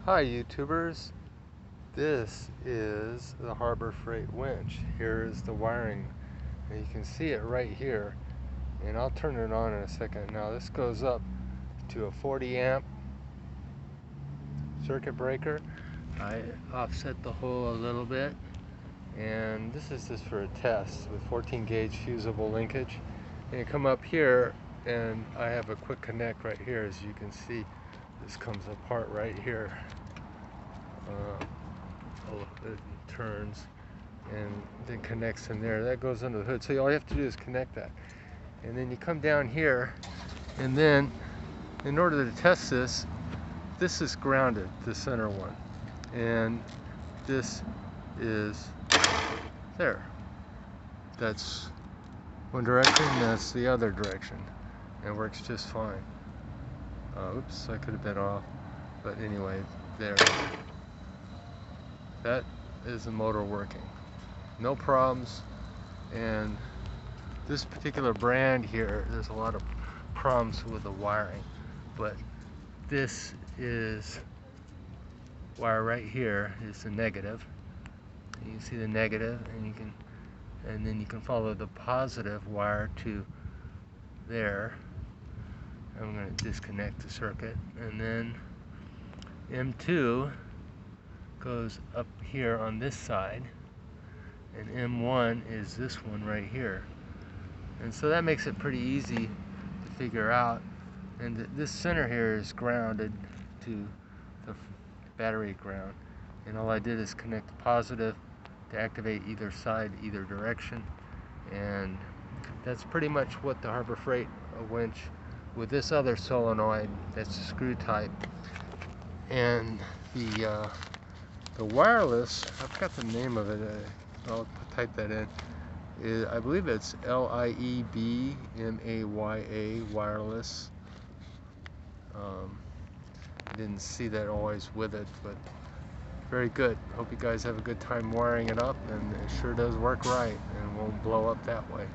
Hi YouTubers, this is the Harbor Freight winch. Here is the wiring, and you can see it right here, and I'll turn it on in a second. Now this goes up to a 40 amp circuit breaker. I offset the hole a little bit, and this is just for a test with 14 gauge fusible linkage. And you come up here, and I have a quick connect right here. As you can see, this comes apart right here. It turns and then connects in there. That goes under the hood. So all you have to do is connect that. And then you come down here, and then in order to test this, this is grounded, the center one. And this is there. That's one direction, that's the other direction. And it works just fine. Oops, I could have been off. But anyway, there. That is the motor working. No problems. And this particular brand here, there's a lot of problems with the wiring. But this is wire right here is the negative. And you can see the negative, and then you can follow the positive wire to there. I'm going to disconnect the circuit, and then M2 goes up here on this side, and M1 is this one right here. And so that makes it pretty easy to figure out. And this center here is grounded to the battery ground, and all I did is connect the positive to activate either side, either direction. And that's pretty much what the Harbor Freight winch with this other solenoid, that's a screw type. And the wireless, I forgot the name of it, I'll type that in. I believe it's LIEBMAYA wireless. I didn't see that always with it, but very good. Hope you guys have a good time wiring it up, and it sure does work right and won't blow up that way.